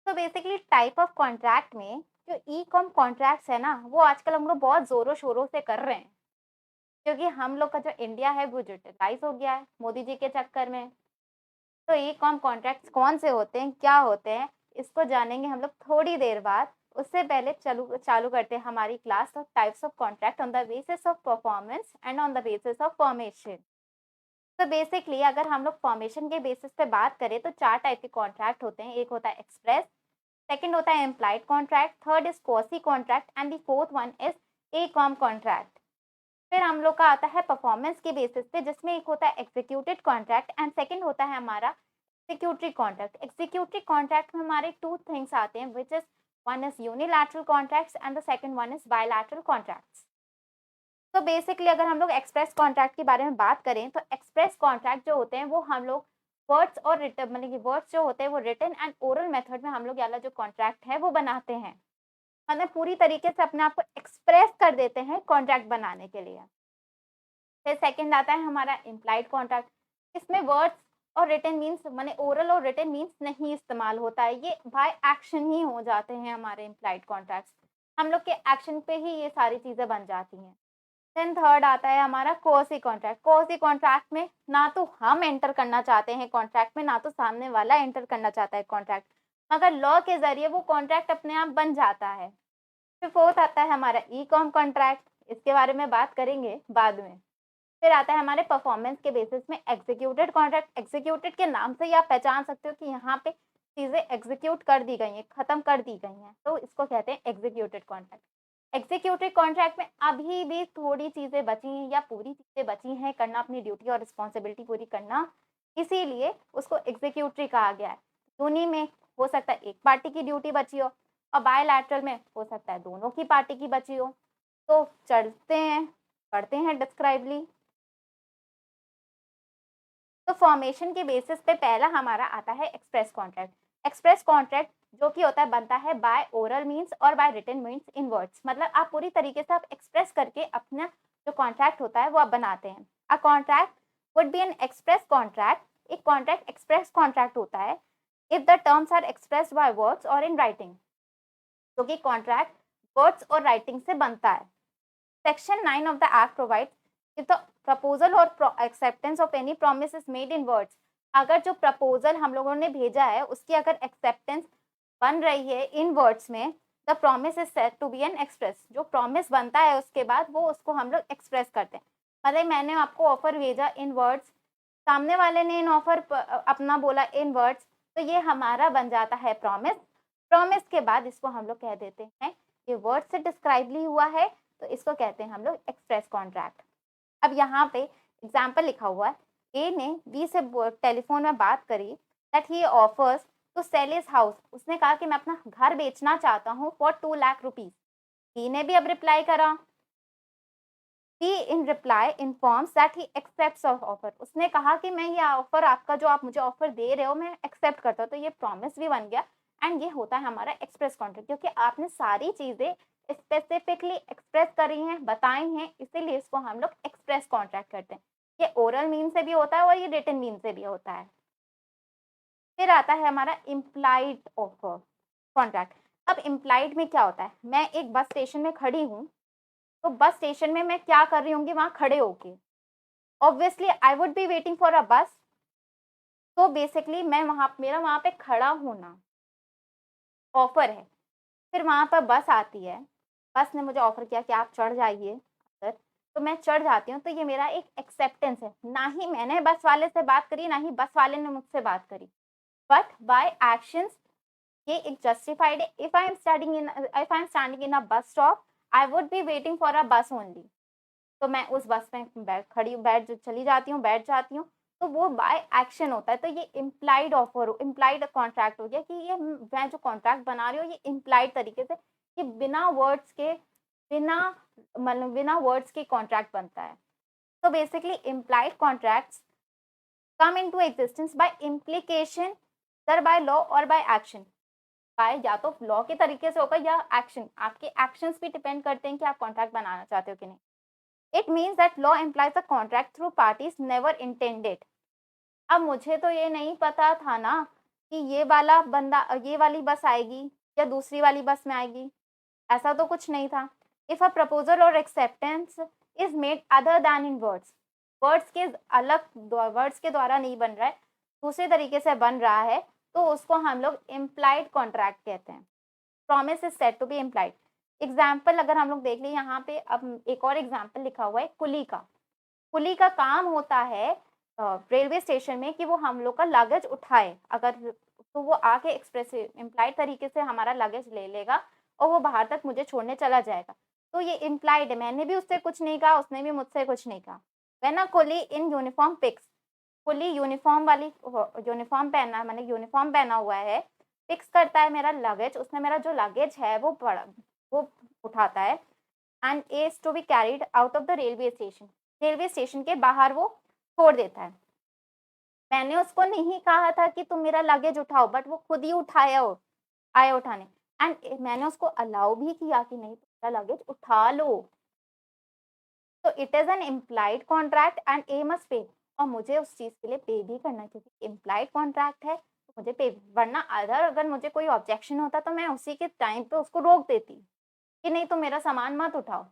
तो basically type of contract में जो ई कॉम कॉन्ट्रैक्ट्स है ना, वो आजकल हम लोग बहुत ज़ोरों शोरों से कर रहे हैं, क्योंकि हम लोग का जो इंडिया है वो डिजिटलाइज़ हो गया है मोदी जी के चक्कर में। तो ई कॉम कॉन्ट्रैक्ट्स कौन से होते हैं, क्या होते हैं, इसको जानेंगे हम लोग थोड़ी देर बाद। उससे पहले चालू चालू करते हैं हमारी class of types of contract on the basis of performance and on the basis of formation. तो बेसिकली अगर हम लोग फॉर्मेशन के बेसिस पे बात करें तो 4 टाइप के कॉन्ट्रैक्ट होते हैं। एक होता है एक्सप्रेस, सेकंड होता है implied contract, third is quasi contract and the fourth one is a com contract. फिर हम लोग का आता है परफॉर्मेंस के बेसिस पे, जिसमें एक होता है एग्जीक्यूटेड कॉन्ट्रैक्ट एंड सेकंड होता है हमारा एग्जीक्यूटरी कॉन्ट्रैक्ट। एग्जीक्यूटरी कॉन्ट्रैक्ट में हमारे टू थिंग्स आते हैं, which is one is unilateral contracts and the second one is bilateral contracts. तो बेसिकली अगर हम लोग एक्सप्रेस कॉन्ट्रैक्ट के बारे में बात करें तो एक्सप्रेस कॉन्ट्रैक्ट जो होते हैं वो हम लोग वर्ड्स और रिटन मतलब कि वर्ड्स जो होते हैं वो रिटन एंड ओरल मेथड में हम लोग वाला जो कॉन्ट्रैक्ट है वो बनाते हैं। मतलब पूरी तरीके से अपने आप को एक्सप्रेस कर देते हैं कॉन्ट्रैक्ट बनाने के लिए। फिर सेकंड आता है हमारा इम्प्लाइड कॉन्ट्रैक्ट। इसमें वर्ड्स और रिटन मीन्स माने ओरल और रिटन मीन्स नहीं इस्तेमाल होता है, ये बाय एक्शन ही हो जाते हैं हमारे इम्प्लाइड कॉन्ट्रैक्ट्स। हम लोग के एक्शन पे ही ये सारी चीज़ें बन जाती हैं। देन थर्ड आता है हमारा कोसी कॉन्ट्रैक्ट। कोसी कॉन्ट्रैक्ट में ना तो हम एंटर करना चाहते हैं कॉन्ट्रैक्ट में, ना तो सामने वाला एंटर करना चाहता है कॉन्ट्रैक्ट, मगर लॉ के जरिए वो कॉन्ट्रैक्ट अपने आप बन जाता है। फिर फोर्थ आता है हमारा ई कॉम कॉन्ट्रैक्ट, इसके बारे में बात करेंगे बाद में। फिर आता है हमारे परफॉर्मेंस के बेसिस में एग्जीक्यूटेड कॉन्ट्रैक्ट। एग्जीक्यूटेड के नाम से ही आप पहचान सकते हो कि यहाँ पे चीज़ें एग्जीक्यूट कर दी गई हैं, खत्म कर दी गई हैं, तो इसको कहते हैं एग्जीक्यूटेड कॉन्ट्रैक्ट। एग्जीक्यूटिव कॉन्ट्रैक्ट में अभी भी थोड़ी चीज़ें बची हैं या पूरी चीज़ें बची हैं करना, अपनी ड्यूटी और रिस्पॉन्सिबिलिटी पूरी करना, इसीलिए उसको एग्जीक्यूटिव कहा गया है। उन्हीं में हो सकता है एक पार्टी की ड्यूटी बची हो और बायलैटरल में हो सकता है दोनों की पार्टी की बची हो। तो चलते हैं, पढ़ते हैं डिस्क्राइबली। तो फॉर्मेशन के बेसिस पे पहला हमारा आता है एक्सप्रेस कॉन्ट्रैक्ट। एक्सप्रेस कॉन्ट्रैक्ट जो कि होता है बनता है बाय ओरल मीन्स और by written means in words. मतलब आप पूरी तरीके से आप एक्सप्रेस करके अपना जो कॉन्ट्रैक्ट होता है वो आप बनाते हैं। A contract would be an express contract. एक कॉन्ट्रैक्ट एक्सप्रेस कॉन्ट्रैक्ट होता है if the terms are expressed by words और इन राइटिंग, जो कि कॉन्ट्रैक्ट वर्ड्स और राइटिंग से बनता है। Section 9 of the Act provides if the proposal or acceptance of any promise is made in words। अगर जो प्रपोजल हम लोगों ने भेजा है उसकी अगर एक्सेप्टेंस बन रही है इन वर्ड्स में, the promise is said to be an express. जो प्रॉमिस बनता है उसके बाद वो उसको हम लोग एक्सप्रेस करते हैं। मतलब मैंने आपको ऑफर भेजा इन वर्ड्स, सामने वाले ने इन ऑफर अपना बोला इन वर्ड्स, तो ये हमारा बन जाता है प्रॉमिस। प्रॉमिस के बाद इसको हम लोग कह देते हैं ये वर्ड से डिस्क्राइबली हुआ है, तो इसको कहते हैं हम लोग एक्सप्रेस कॉन्ट्रैक्ट। अब यहाँ पे एग्जाम्पल लिखा हुआ है, ए ने बी से टेलीफोन में बात करी that he offers to sell his house. उसने कहा कि मैं अपना घर बेचना चाहता हूँ फॉर 2 लाख रुपीज। बी ने भी अब रिप्लाई करा। Be in reply informs that he accepts offer. उसने कहा कि मैं ये ऑफर आपका जो आप मुझे ऑफर दे रहे हो मैं एक्सेप्ट करता हूँ। तो ये प्रॉमिस भी बन गया एंड ये होता है हमारा एक्सप्रेस कॉन्ट्रैक्ट, क्योंकि आपने सारी चीजें स्पेसिफिकली एक्सप्रेस करी हैं, बताई हैं, इसीलिए इसको हम लोग एक्सप्रेस कॉन्ट्रैक्ट करते हैं। ये ओरल मीन से भी होता है और ये रिटन मीन से भी होता है। फिर आता है हमारा इम्प्लाइड ऑफर कॉन्ट्रैक्ट। अब इम्प्लाइड में क्या होता है, मैं एक बस स्टेशन में खड़ी हूँ, तो बस स्टेशन में मैं क्या कर रही होंगी वहां खड़े होके, obviously I would be waiting for a बस। तो बेसिकली मैं वहां मेरा वहां पे खड़ा होना ऑफर है। फिर वहां पर बस आती है, बस ने मुझे ऑफर किया कि आप चढ़ जाइए अंदर, तो मैं चढ़ जाती हूँ, तो ये मेरा एक एक्सेप्टेंस है। ना ही मैंने बस वाले से बात करी, ना ही बस वाले ने मुझसे बात करी, बट बाय एक्शंस ये एक जस्टिफाइड है। If I am standing in a bus stop, I would be waiting for a बस ओनली। तो मैं उस बस में बैठ चली जाती हूँ, बैठ जाती हूँ, तो वो बाय एक्शन होता है। तो ये इम्प्लाइड ऑफर इम्प्लाइड कॉन्ट्रैक्ट हो गया कि ये मैं जो कॉन्ट्रैक्ट बना रही हूँ ये इम्प्लाइड तरीके से, कि बिना वर्ड्स के, बिना मतलब बिना वर्ड्स के कॉन्ट्रैक्ट बनता है। तो basically implied contracts come into existence by implication, sir by law और बाय एक्शन। बाय या तो लॉ के तरीके से होगा या एक्शन, आपके एक्शंस भी डिपेंड करते हैं कि आप कॉन्ट्रैक्ट बनाना चाहते हो कि नहीं। It means that law implies a contract through parties never intended। अब मुझे तो ये नहीं पता था ना कि ये वाला बंदा ये वाली बस आएगी या दूसरी वाली बस में आएगी, ऐसा तो कुछ नहीं था। इफ अ प्रपोजल और acceptance is made other than in words, words के अलग वर्ड्स के द्वारा नहीं बन रहा है, दूसरे तरीके से बन रहा है, तो उसको हम लोग इम्प्लाइड कॉन्ट्रैक्ट कहते हैं। Promise is said to be implied. Example अगर हम लोग देख लें यहाँ पे, अब एक और एग्जाम्पल लिखा हुआ है कुली का। कुली का काम होता है रेलवे स्टेशन में कि वो हम लोग का लगेज उठाए, अगर तो वो आके एक्सप्रेस इम्प्लाइड तरीके से हमारा लगेज ले लेगा और वो बाहर तक मुझे छोड़ने चला जाएगा। तो ये इम्प्लाइड है, मैंने भी उससे कुछ नहीं कहा, उसने भी मुझसे कुछ नहीं कहा। When a coolie in uniform picks, coolie uniform वाली यूनिफॉर्म पहना, मैंने यूनिफॉर्म पहना हुआ है, पिक्स करता है मेरा लगेज, उसने मेरा जो लगेज है वो उठाता है, and is to be carried out of the railway station, railway station के बाहर वो छोड़ देता है। मैंने उसको नहीं कहा था कि तुम मेरा लगेज उठाओ, बट वो खुद ही आया उठाने, एंड मैंने उसको अलाउ भी किया कि नहीं तुम मेरा लगेज उठा लो। तो it is an implied contract and A must pay, और मुझे उस चीज के लिए पे भी करना है, क्योंकि इम्प्लाइड कॉन्ट्रैक्ट है तो मुझे पे, वरना अगर मुझे कोई ऑब्जेक्शन होता तो मैं उसी के टाइम पे उसको रोक देती कि नहीं तुम मेरा सामान मत उठाओ,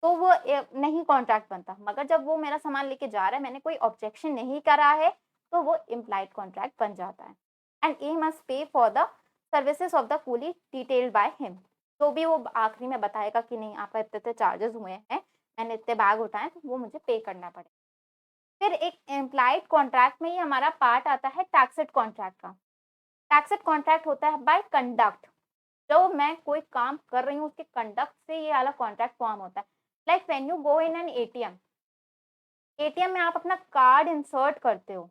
तो वो नहीं कॉन्ट्रैक्ट बनता। मगर जब वो मेरा सामान लेके जा रहा है, मैंने कोई ऑब्जेक्शन नहीं करा है, तो वो इम्प्लाइड कॉन्ट्रैक्ट बन जाता है। And A must pay for the services of the coolie detailed by him, जो भी वो आखिरी में बताएगा कि नहीं आपका इतने इतने चार्जेस हुए हैं, मैंने इतने बैग उठाए, तो वो मुझे पे करना पड़ेगा। फिर एक इम्प्लाइड कॉन्ट्रैक्ट में ही हमारा पार्ट आता है टैक्सेड कॉन्ट्रैक्ट का। टैक्सेड कॉन्ट्रैक्ट होता है बाय कंडक्ट, जो मैं कोई काम कर रही हूँ उसके कंडक्ट से ये वाला कॉन्ट्रैक्ट फॉर्म होता है। Like when you go in an ATM, ATM में आप अपना कार्ड इंसर्ट करते हो,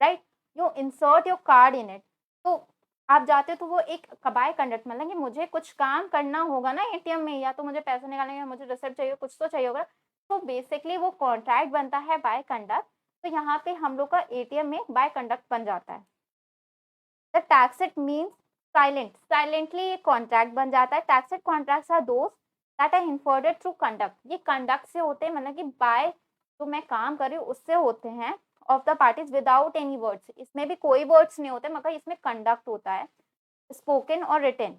right, you insert your card in it, तो आप जाते हो तो वो एक बाय कंडक्ट, मतलब कि मुझे कुछ काम करना होगा ना एटीएम में, या तो मुझे पैसे निकालने, या मुझे रिसिप्ट चाहिए, कुछ तो चाहिए होगा, तो बेसिकली वो कॉन्ट्रैक्ट बनता है बाय कंडक्ट। तो यहाँ पे हम लोग का एटीएम में बाय कंडक्ट बन जाता है। द टैक्सेड मीन्स साइलेंटली ये कॉन्ट्रैक्ट बन जाता है। Tacit contracts are those that are inferred through conduct, ये कंडक्ट से होते हैं, मतलब कि बाय जो मैं काम कर रही हूँ उससे होते हैं, of the parties without any words, इसमें भी कोई वर्ड्स नहीं होते, मगर इसमें कंडक्ट होता है, स्पोकन और रिटन,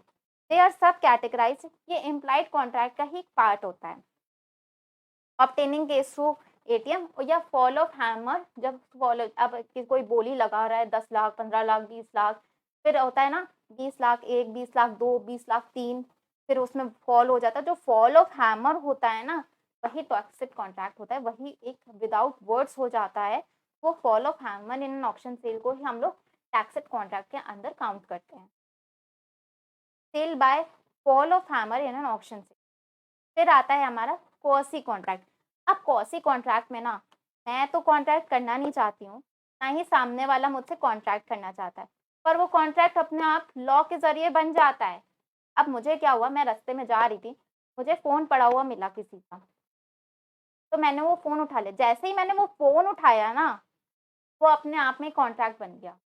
दे आर सब कैटेगराइज, ये इम्प्लाइड कॉन्ट्रैक्ट का ही पार्ट होता है। ऑब्टेनिंग केस थ्रू एटीएम या फॉल ऑफ हैमर, जब फॉलो अब कोई बोली लगा रहा है 10 लाख 15 लाख 20 लाख, फिर होता है ना 20 लाख 1, 20 लाख 2, 20 लाख 3, फिर उसमें फॉल हो जाता है। जो फॉल ऑफ हैमर होता है ना, वही टॉक्सिक कॉन्ट्रैक्ट होता है, वही एक विदाउट वर्ड्स हो जाता है। वो fall of hammer in an auction sale को ही हम लोग टैक्सेड कॉन्ट्रैक्ट के अंदर काउंट करते हैं। Sale by fall of hammer in an auction sale. फिर आता है हमारा क्वासी कॉन्ट्रैक्ट। अब क्वासी कॉन्ट्रैक्ट में ना, मैं तो कॉन्ट्रैक्ट करना नहीं चाहती हूँ, ना ही सामने वाला मुझसे कॉन्ट्रैक्ट करना चाहता है, पर वो कॉन्ट्रैक्ट अपने आप लॉ के जरिए बन जाता है। अब मुझे क्या हुआ, मैं रास्ते में जा रही थी, मुझे फोन पड़ा हुआ मिला किसी का, तो मैंने वो फोन उठा लिया। जैसे ही मैंने वो फोन उठाया ना, वो अपने आप में कॉन्ट्रैक्ट बन गया।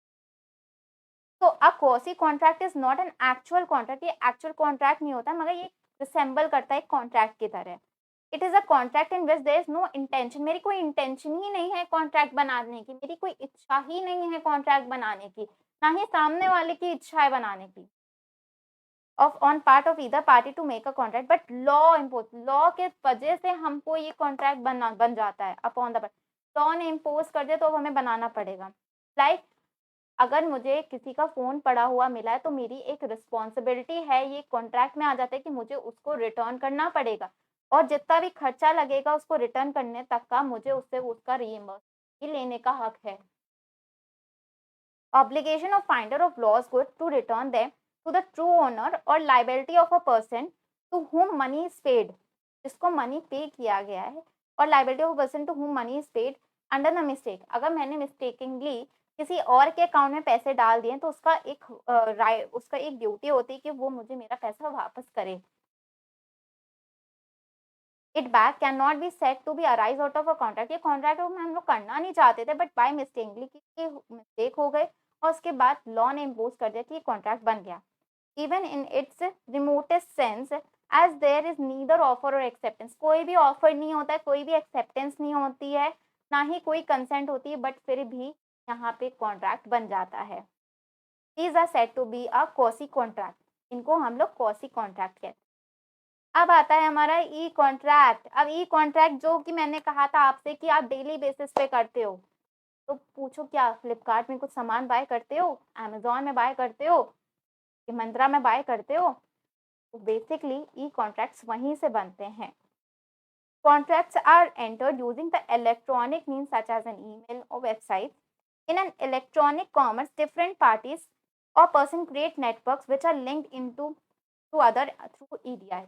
तो a quasi contract is not an actual contract, ये एक्चुअल कॉन्ट्रैक्ट नहीं होता, मगर ये रिसेंबल करता है कॉन्ट्रैक्ट की तरह। It is a contract in which there is no intention, मेरी कोई इंटेंशन ही नहीं है कॉन्ट्रैक्ट बनाने की, मेरी कोई इच्छा ही नहीं है कॉन्ट्रैक्ट बनाने की, ना ही सामने वाले की इच्छा है बनाने की, of on part of either party to make a contract, but law impose, law के वजह से हमको ये कॉन्ट्रैक्ट बन जाता है अपॉन द, लॉ ने इम्पोज कर दिया तो अब हमें बनाना पड़ेगा। लाइक अगर मुझे किसी का फ़ोन पड़ा हुआ मिला है, तो मेरी एक रिस्पॉन्सिबिलिटी है, ये कॉन्ट्रैक्ट में आ जाता है कि मुझे उसको रिटर्न करना पड़ेगा, और जितना भी खर्चा लगेगा उसको रिटर्न करने तक का, मुझे उससे उसका रीइंबर्स ही लेने का हक है। Obligation of finder of lost goods to return them to the true owner और liability of a person to whom money is paid, जिसको मनी पे किया गया है, और liability of a person to whom money is paid under the mistake, अगर मैंने मिस्टेकिंगली किसी और के अकाउंट में पैसे डाल दिए तो उसका उसका एक ड्यूटी होती है कि वो मुझे मेरा पैसा वापस करे। It back can not be set to be arise out of a contract, ये कॉन्ट्रैक्ट में हम लोग करना नहीं चाहते थे, बट बाय मिस्टेकली की मिस्टेक हो गई, और उसके बाद लॉ ने इम्पोज कर दिया कि कॉन्ट्रैक्ट बन गया। Even in its remotest sense, as there is neither offer और एक्सेप्टेंस, कोई भी ऑफर नहीं होता है, कोई भी एक्सेप्टेंस नहीं होती है, ना ही कोई कंसेंट होती है, बट फिर भी यहाँ पे कॉन्ट्रैक्ट बन जाता है। These are said to be a quasi contract, इनको हम लोग क्वासी कॉन्ट्रैक्ट कहते हैं। अब आता है हमारा ई कॉन्ट्रैक्ट। अब ई कॉन्ट्रैक्ट जो कि मैंने कहा था आपसे कि आप डेली बेसिस पे करते हो, तो पूछो क्या फ्लिपकार्ट में कुछ सामान बाय करते हो, अमेजोन में बाय करते हो, कि मंत्रा में बाय करते हो? तो बेसिकली ई कॉन्ट्रैक्ट्स वहीं से बनते हैं। Contracts are entered using the electronic means such as an email or website. In an electronic commerce, different parties or person create networks which are linked into to other through EDI.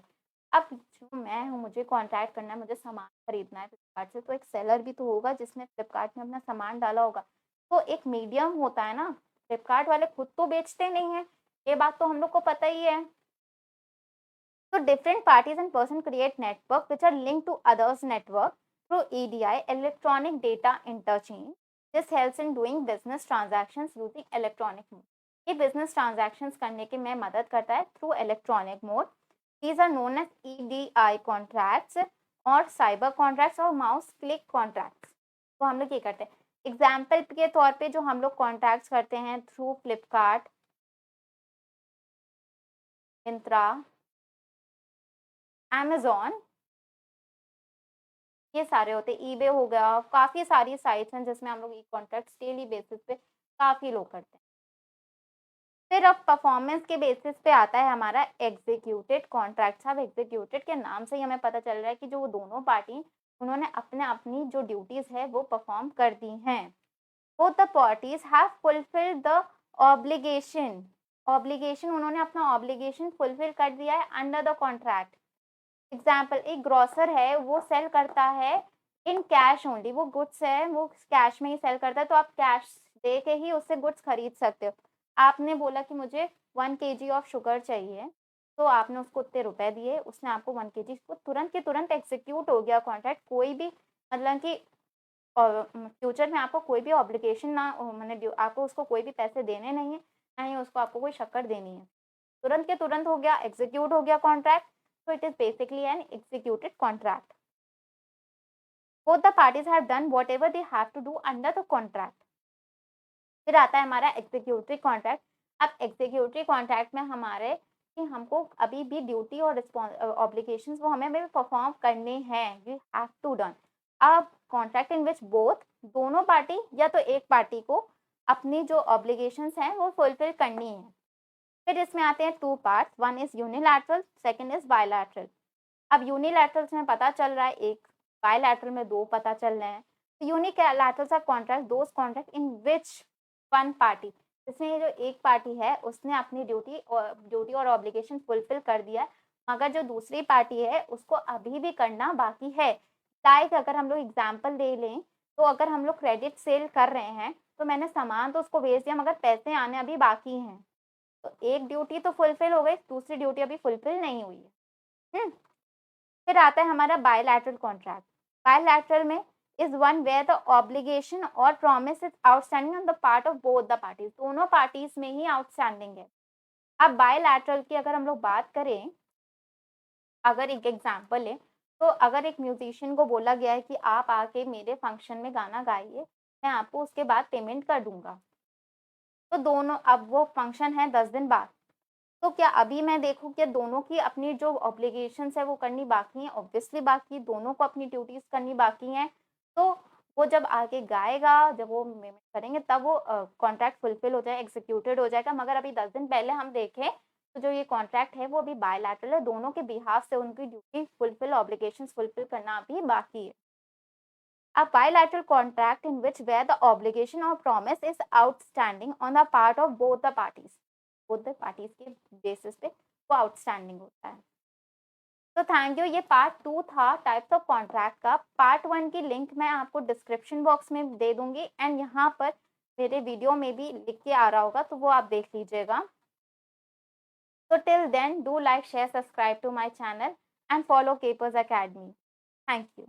अब जो मैं हूँ, मुझे contact करना है, मुझे सामान खरीदना है फ्लिपकार्ट से, तो एक सेलर भी तो होगा जिसने फ्लिपकार्ट में अपना सामान डाला होगा। तो एक मीडियम होता है ना, फ्लिपकार्ट वाले खुद तो बेचते नहीं है, ये बात तो हम लोग को पता ही है। So different parties and person create network which are linked to others network through EDI, electronic data interchange. This helps in doing business transactions using electronic mode. ये business transactions करने के में मदद करता है through electronic mode. These are known as EDI contracts और cyber contracts और mouse click contracts. तो हम लोग ये करते हैं, एग्जाम्पल के तौर पे जो हम लोग कॉन्ट्रैक्ट्स करते हैं थ्रू फ्लिपकार्ट, मिंत्रा, Amazon, ये सारे होते हैं, ईबे हो गया, काफ़ी सारी साइट्स हैं जिसमें हम लोग ई कॉन्ट्रैक्ट्स डेली बेसिस पे काफ़ी लोग करते हैं। फिर अब परफॉर्मेंस के बेसिस पे आता है हमारा एग्जीक्यूटेड कॉन्ट्रैक्ट्स। अब एग्जीक्यूटेड के नाम से ही हमें पता चल रहा है कि जो दोनों पार्टी उन्होंने अपने अपनी जो ड्यूटीज़ है वो परफॉर्म कर दी हैं। Both the parties have fulfilled the obligation, obligation उन्होंने अपना ऑब्लिगेशन फुलफिल कर दिया है अंडर द कॉन्ट्रैक्ट। एग्जाम्पल, एक ग्रोसर है, वो सेल करता है इन कैश ओनली, वो गुड्स है वो कैश में ही सेल करता है, तो आप कैश दे के ही उससे गुड्स खरीद सकते हो। आपने बोला कि मुझे 1 kg ऑफ शुगर चाहिए, तो आपने उसको उतने रुपए दिए, उसने आपको 1 kg को तुरंत के तुरंत एग्जीक्यूट हो गया कॉन्ट्रैक्ट। कोई भी मतलब कि फ्यूचर में आपको कोई भी ऑब्लिगेशन ना मैंने आपको उसको कोई भी पैसे देने नहीं है, ना ही उसको आपको कोई शक्कर देनी है, तुरंत के तुरंत हो गया, एग्जीक्यूट हो गया contract. So it is basically an executed contract. Both the parties have done whatever they have to do under the contract. फिर आता है हमारा एग्जीक्यूटिव कॉन्ट्रैक्ट। अब एग्जीक्यूटिव कॉन्ट्रैक्ट में हमारे कि हमको अभी भी ड्यूटी और ऑब्लिगेशंस वो हमें भी परफॉर्म करने हैं, वी हैव टू डन। अब कॉन्ट्रैक्ट इन विच बोथ, दोनों पार्टी या तो एक पार्टी को अपनी जो ऑब्लिगेशंस हैं वो फुलफिल करनी है। फिर इसमें आते हैं 2 parts, one is unilateral, second is bilateral. अब यूनिलैटरल्स में पता चल रहा है एक, बायलैटरल में 2 पता चल रहे हैं। तो unilaterals are contract those contract in which one party, जिसमें जो एक पार्टी है उसने अपनी ड्यूटी और ऑब्लिगेशन फुलफिल कर दिया है, मगर जो दूसरी पार्टी है उसको अभी भी करना बाकी है। लाइक अगर हम लोग एग्जाम्पल दे लें, तो अगर हम लोग क्रेडिट सेल कर रहे हैं, तो मैंने सामान तो उसको भेज दिया मगर पैसे आने अभी बाकी हैं, तो एक ड्यूटी तो फुलफिल हो गई, दूसरी ड्यूटी अभी फुलफिल नहीं हुई है। फिर आता है हमारा बायलैटरल कॉन्ट्रैक्ट। बायलैटरल में is one where the obligation और promise is outstanding on the part of both the parties, दोनों पार्टीज में ही आउटस्टैंडिंग है। अब बायलैटरल की अगर हम लोग बात करें, अगर एक एग्जाम्पल है, तो अगर एक म्यूजिशियन को बोला गया है कि आप आके मेरे फंक्शन में गाना गाइए, मैं आपको उसके बाद पेमेंट कर दूंगा, तो दोनों, अब वो फंक्शन है 10 दिन बाद, तो क्या अभी मैं देखूँ कि दोनों की अपनी जो ऑब्लिगेशंस है वो करनी बाकी हैं? ऑब्वियसली बाकी, दोनों को अपनी ड्यूटीज़ करनी बाकी हैं। तो वो जब आगे गाएगा, जब वो पेमेंट करेंगे, तब वो कॉन्ट्रैक्ट फुलफिल हो जाए, एग्जीक्यूटेड हो जाएगा। मगर अभी 10 दिन पहले हम देखें तो जो ये कॉन्ट्रैक्ट है वो अभी बायलैटरल है, दोनों के बिहाफ से उनकी ड्यूटी फुलफिल, ऑब्लिगेशंस फुलफिल करना अभी बाकी है। A bilateral contract in which where the obligation or promise is outstanding on the part of both the parties, both the parties के बेसिस पे वो आउटस्टैंडिंग होता है। तो थैंक यू, ये पार्ट 2 था टाइप्स ऑफ कॉन्ट्रैक्ट का। पार्ट 1 की लिंक मैं आपको डिस्क्रिप्शन बॉक्स में दे दूंगी, एंड यहाँ पर मेरे वीडियो में भी लिख के आ रहा होगा, तो वो आप देख लीजिएगा। तो till then, do like, share, subscribe to my channel and follow Kapers Academy. Thank you.